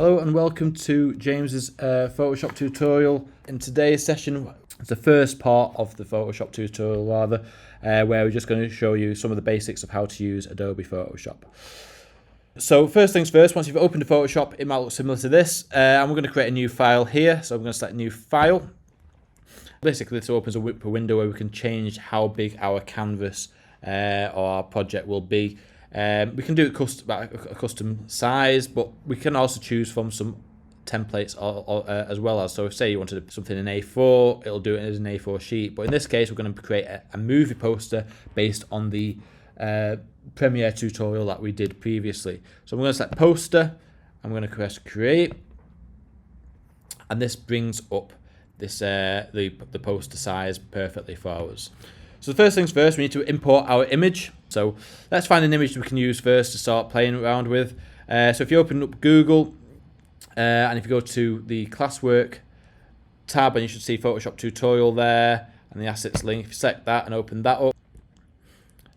Hello and welcome to James's Photoshop tutorial. In today's session, it's the first part of the Photoshop tutorial where we're just going to show you some of the basics of how to use Adobe Photoshop. So first things first, once you've opened the Photoshop, it might look similar to this, and we're going to create a new file here. So I'm going to select new file. Basically, this opens a window where we can change how big our canvas or our project will be. We can do it a custom size, but we can also choose from some templates as well as. So if say you wanted something in A4, it'll do it as an A4 sheet. But in this case, we're going to create a movie poster based on the Premiere tutorial that we did previously. So I'm going to select poster. I'm going to press create, and this brings up this the poster size perfectly for us. So the first things first, we need to import our image. So let's find an image we can use first to start playing around with. So if you open up Google, and if you go to the classwork tab, and you should see Photoshop tutorial there, and the assets link. If you select that and open that up,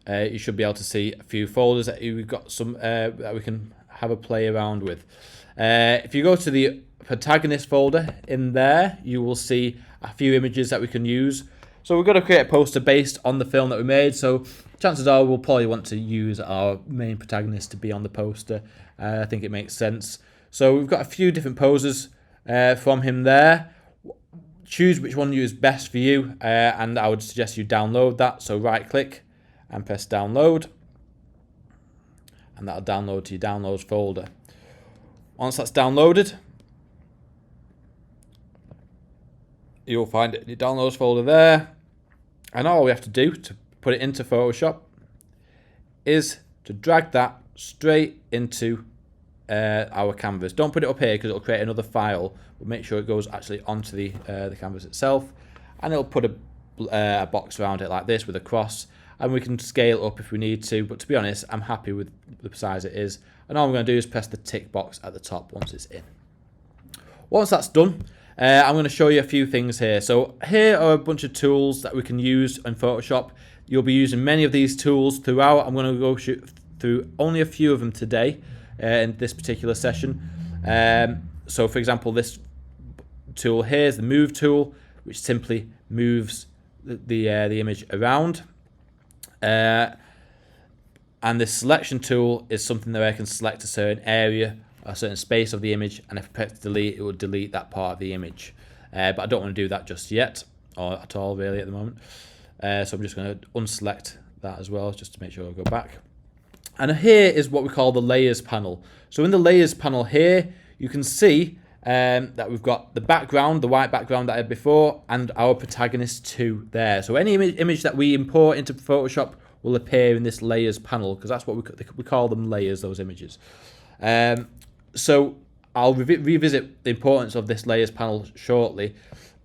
you should be able to see a few folders that we've got some that we can have a play around with. If you go to the protagonist folder in there, you will see a few images that we can use. So we're going to create a poster based on the film that we made. So chances are we'll probably want to use our main protagonist to be on the poster. I think it makes sense. So we've got a few different poses from him there. Choose which one is best for you, and I would suggest you download that. So right click and press download, and that'll download to your downloads folder. Once that's downloaded, you'll find it in your downloads folder there. And all we have to do to put it into Photoshop is to drag that straight into our canvas. Don't put it up here because it'll create another file, but make sure it goes actually onto the canvas itself, and it'll put a box around it like this with a cross, and we can scale up if we need to, but to be honest, I'm happy with the size it is. And all I'm going to do is press the tick box at the top once it's in. Once that's done, I'm going to show you a few things here. So here are a bunch of tools that we can use in Photoshop. You'll be using many of these tools throughout. I'm going to go through only a few of them today in this particular session. So for example, this tool here is the move tool, which simply moves the image around. And this selection tool is something that I can select a certain area, a certain space of the image, and if I press delete, it will delete that part of the image. But I don't want to do that just yet, or at all really at the moment. So I'm just going to unselect that as well, just to make sure I go back. And here is what we call the layers panel. So in the layers panel here, you can see that we've got the background, the white background that I had before, and our protagonist 2 there. So any image that we import into Photoshop will appear in this layers panel, because that's what we call them, layers, those images. So I'll revisit the importance of this layers panel shortly,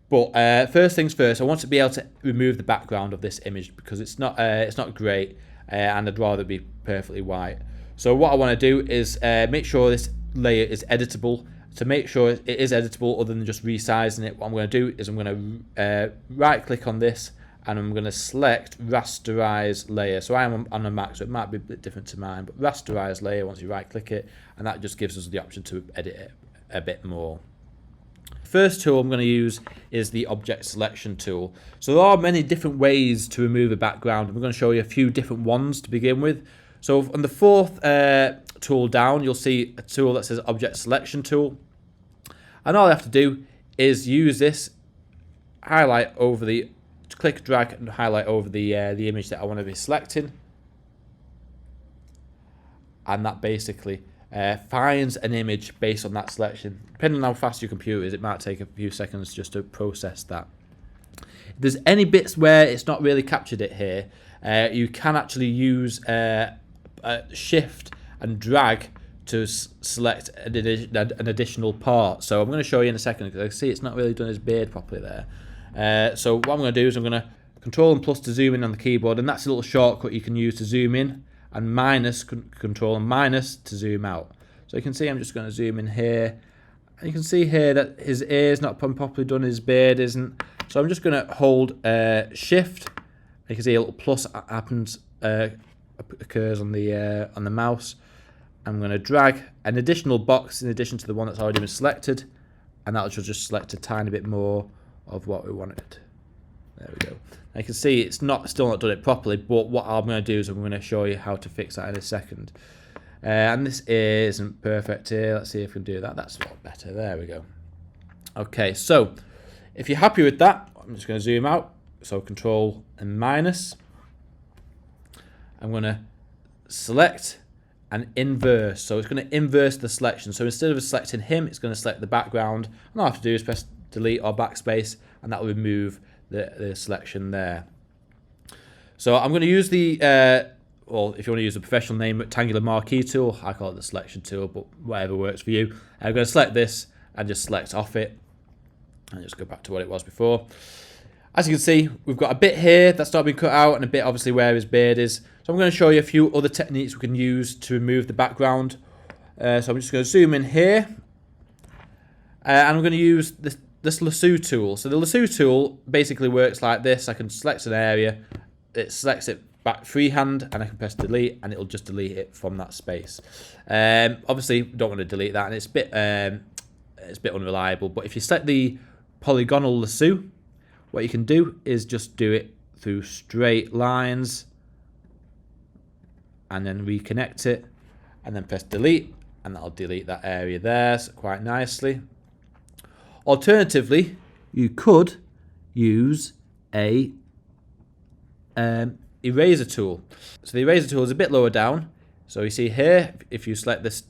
but first things first, I want to be able to remove the background of this image because it's not great, and I'd rather it be perfectly white. So what I want to do is make sure this layer is editable. To make sure it is editable other than just resizing it, what I'm going to do is I'm going to right click on this, and I'm going to select rasterize layer. So I am on a Mac, so it might be a bit different to mine, but rasterize layer, once you right click it, and that just gives us the option to edit it a bit more. First tool I'm going to use is the object selection tool. So there are many different ways to remove a background. I'm going to show you a few different ones to begin with. So on the fourth tool down, you'll see a tool that says object selection tool. And all I have to do is use this, highlight over the, click, drag, and highlight over the image that I want to be selecting. And that basically finds an image based on that selection. Depending on how fast your computer is, it might take a few seconds just to process that. If there's any bits where it's not really captured it here, you can actually use shift and drag to select an additional part. So I'm going to show you in a second, because I see it's not really done his beard properly there. So what I'm going to do is I'm going to Control and plus to zoom in on the keyboard, and that's a little shortcut you can use to zoom in, and minus, Control and minus to zoom out. So you can see I'm just going to zoom in here, and you can see here that his ear's not properly done, his beard isn't. So I'm just going to hold shift. You can see a little plus happens, occurs on the mouse, I'm going to drag an additional box in addition to the one that's already been selected, and that will just select a tiny bit more of what we wanted. There we go. Now you can see it's still not done it properly, but what I'm going to do is I'm going to show you how to fix that in a second. And this isn't perfect here. Let's see if we can do that. That's a lot better. There we go. Okay, so if you're happy with that, I'm just going to zoom out. So Control and minus. I'm going to select and inverse. So it's going to inverse the selection. So instead of selecting him, it's going to select the background. And all I have to do is press delete or backspace, and that will remove the selection there. So I'm going to use the, well, if you want to use a professional name, rectangular marquee tool. I call it the selection tool, but whatever works for you. I'm going to select this and just select off it. And just go back to what it was before. As you can see, we've got a bit here that's not been cut out and a bit obviously where his beard is. So I'm going to show you a few other techniques we can use to remove the background. So I'm just going to zoom in here. And I'm going to use this lasso tool. So the lasso tool basically works like this. I can select an area, it selects it back freehand, and I can press delete and it'll just delete it from that space. Obviously, we don't want to delete that, and it's a bit unreliable. But if you select the polygonal lasso, what you can do is just do it through straight lines and then reconnect it and then press delete, and that'll delete that area there quite nicely. Alternatively, you could use a eraser tool. So the eraser tool is a bit lower down. So you see here, if you select this,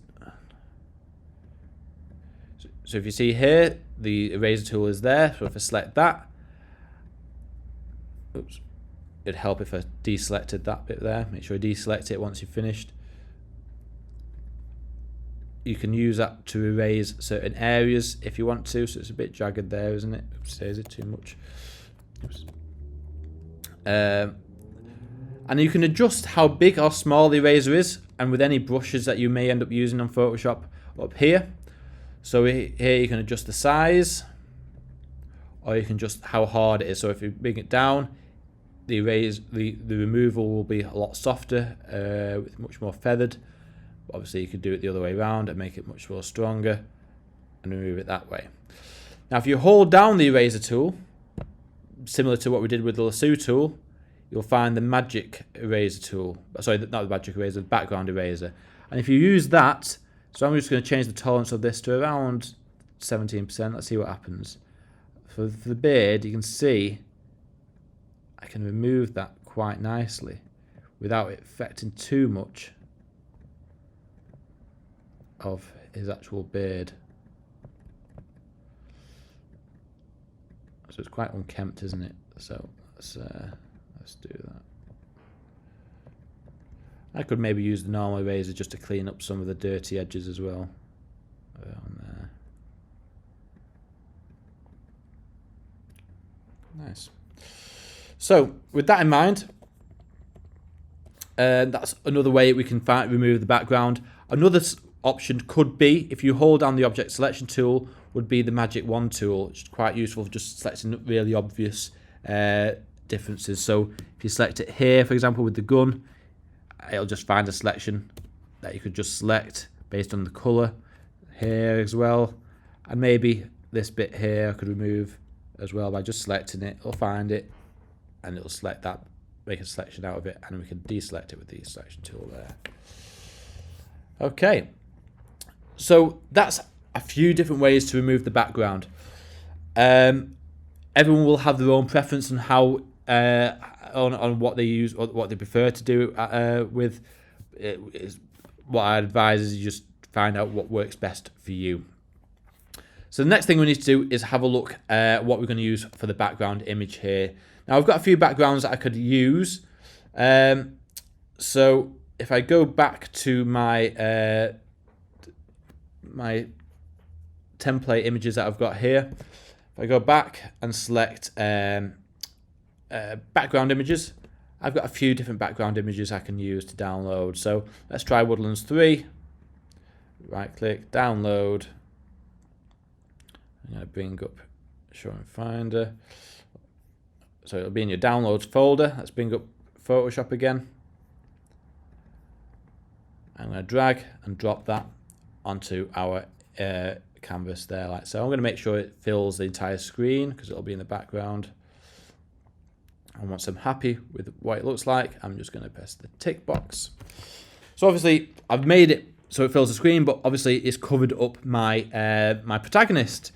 so if you see here, the eraser tool is there. So if I select that, oops, it'd help if I deselected that bit there. Make sure you deselect it once you've finished. You can use that to erase certain areas if you want to. So it's a bit jagged there, isn't it? Oops, is it too much? Oops. And you can adjust how big or small the eraser is, and with any brushes that you may end up using on Photoshop up here. So here you can adjust the size, or you can adjust how hard it is. So if you bring it down, the removal will be a lot softer, with much more feathered. Obviously, you could do it the other way around and make it much more stronger and remove it that way. Now, if you hold down the eraser tool, similar to what we did with the lasso tool, you'll find the magic eraser tool. Sorry, not the magic eraser, the background eraser. And if you use that, so I'm just going to change the tolerance of this to around 17%. Let's see what happens. For the beard, you can see I can remove that quite nicely without it affecting too much of his actual beard. So it's quite unkempt, isn't it? So let's do that. I could maybe use the normal eraser just to clean up some of the dirty edges as well. On there. Nice. So with that in mind, that's another way we can remove the background. Another option could be, if you hold down the object selection tool, would be the magic wand tool, which is quite useful for just selecting really obvious differences. So if you select it here, for example, with the gun, it'll just find a selection that you could just select based on the colour here as well. And maybe this bit here I could remove as well by just selecting it. It'll find it and it'll select that, make a selection out of it, and we can deselect it with the selection tool there. Okay. So that's a few different ways to remove the background. Everyone will have their own preference on how on what they use or what they prefer to do with it. What I advise is you just find out what works best for you. So the next thing we need to do is have a look at what we're going to use for the background image here. Now I've got a few backgrounds that I could use. So if I go back to my my template images that I've got here, if I go back and select background images, I've got a few different background images I can use to download. So let's try Woodlands 3. Right click, download. I'm going to bring up Show and Finder. So it'll be in your downloads folder. Let's bring up Photoshop again. I'm going to drag and drop that onto our canvas there, like so. I'm going to make sure it fills the entire screen because it'll be in the background. And once I'm happy with what it looks like, I'm just going to press the tick box. So obviously I've made it so it fills the screen, but obviously it's covered up my my protagonist.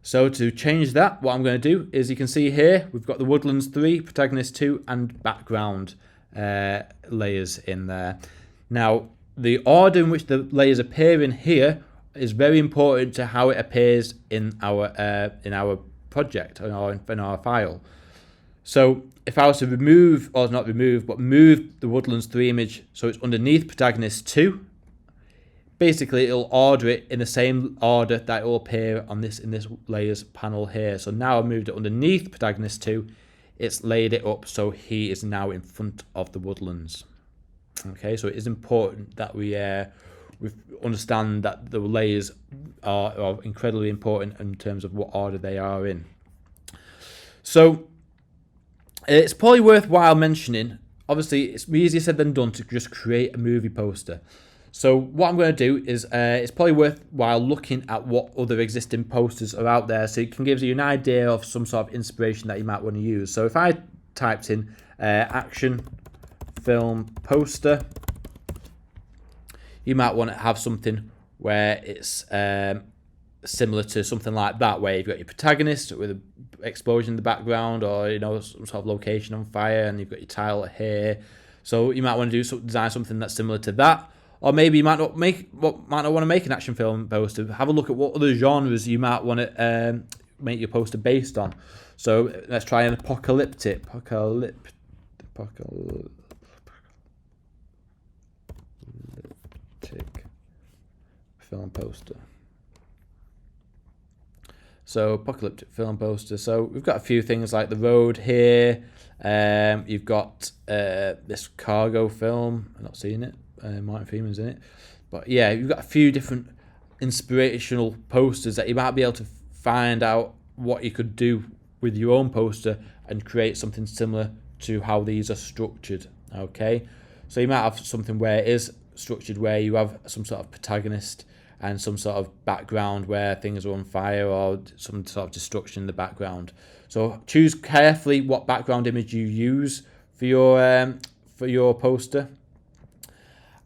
So to change that, what I'm going to do is, you can see here we've got the Woodlands 3, Protagonist 2 and background layers in there. Now the order in which the layers appear in here is very important to how it appears in our project, in our file. So if I was to remove, or not remove, but move the Woodlands 3 image so it's underneath Protagonist 2, basically it'll order it in the same order that it will appear on this, in this layers panel here. So now I've moved it underneath Protagonist 2, it's laid it up so he is now in front of the Woodlands. Okay, so it is important that we understand that the layers are incredibly important in terms of what order they are in. So it's probably worthwhile mentioning, obviously it's easier said than done to just create a movie poster. So what I'm going to do is, it's probably worthwhile looking at what other existing posters are out there, so it can give you an idea of some sort of inspiration that you might want to use. So if I typed in action film poster, you might want to have something where it's similar to something like that, where you've got your protagonist with an explosion in the background, or some sort of location on fire, and you've got your title here. So you might want to design something that's similar to that. Or maybe you might not want to make an action film poster. Have a look at what other genres you might want to make your poster based on. So let's try an apocalyptic film poster. So apocalyptic film poster. So we've got a few things like the road here. You've got this cargo film. I'm not seeing it. Martin Freeman's in it, but yeah, you've got a few different inspirational posters that you might be able to find out what you could do with your own poster and create something similar to how these are structured. Okay, so you might have something where it is structured where you have some sort of protagonist and some sort of background where things are on fire or some sort of destruction in the background. So choose carefully what background image you use for your poster.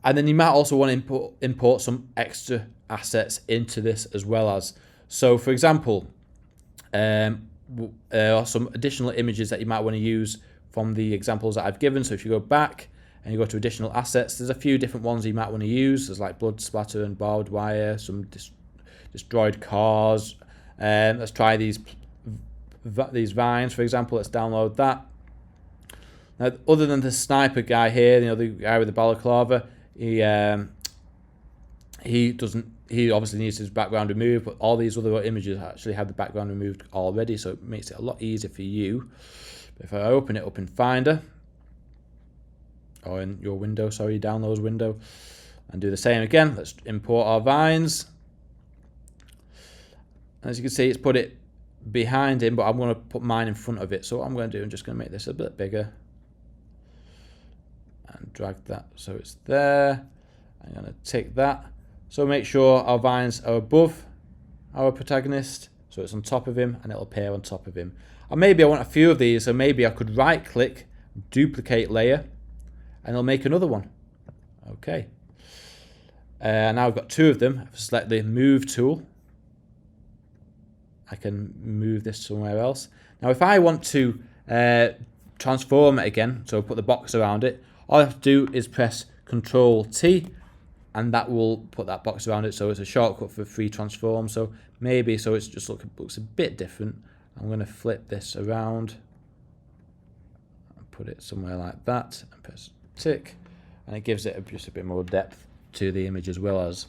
And then you might also want to import some extra assets into this as well as. So for example, there are some additional images that you might want to use from the examples that I've given. So if you go back and you go to additional assets, there's a few different ones you might want to use. There's like blood splatter and barbed wire, some destroyed cars. Let's try these vines, for example. Let's download that. Now, other than the sniper guy here, the guy with the balaclava, he obviously needs his background removed, but all these other images actually have the background removed already, so it makes it a lot easier for you. But if I open it up in Finder, or in your window, downloads window, and do the same again, let's import our vines. As you can see, it's put it behind him, but I'm going to put mine in front of it. So what I'm going to do, I'm just going to make this a bit bigger and drag that so it's there. I'm going to tick that. So make sure our vines are above our protagonist, so it's on top of him and it'll appear on top of him. And maybe I want a few of these, so maybe I could right click, duplicate layer, and it'll make another one. Okay. Now I've got two of them. If I select the move tool, I can move this somewhere else. Now if I want to transform it again, so put the box around it, all I have to do is press Control T, and that will put that box around it. So it's a shortcut for free transform. So maybe so it's just looks a bit different. I'm going to flip this around and put it somewhere like that, and press tick, and it gives it just a bit more depth to the image as well as.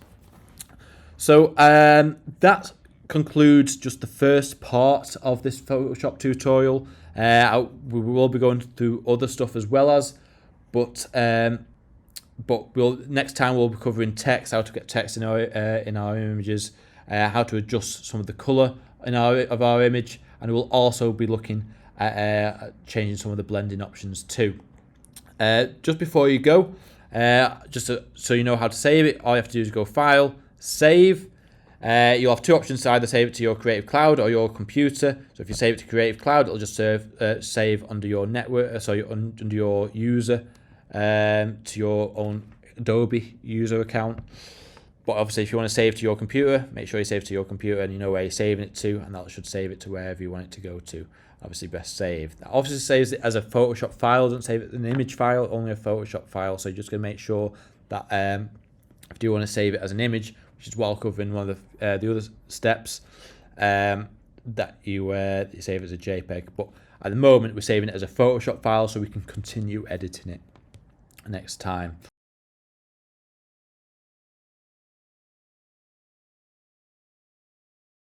So that concludes just the first part of this Photoshop tutorial. We will be going through other stuff as well as, but next time we'll be covering text, how to get text in our images, how to adjust some of the color of our image, and we'll also be looking at changing some of the blending options too. Just before you go, So you know how to save it, all you have to do is go File, Save. You'll have two options to either save it to your Creative Cloud or your computer. So if you save it to Creative Cloud, it'll just save under your network, under your user, to your own Adobe user account. But obviously, if you want to save to your computer, make sure you save to your computer and you know where you're saving it to, and that should save it to wherever you want it to go to. Obviously, best save. That obviously saves it as a Photoshop file, doesn't save it as an image file, only a Photoshop file. So you're just going to make sure that if you do want to save it as an image, which is what I'll cover in one of the other steps, that you save it as a JPEG. But at the moment, we're saving it as a Photoshop file so we can continue editing it next time.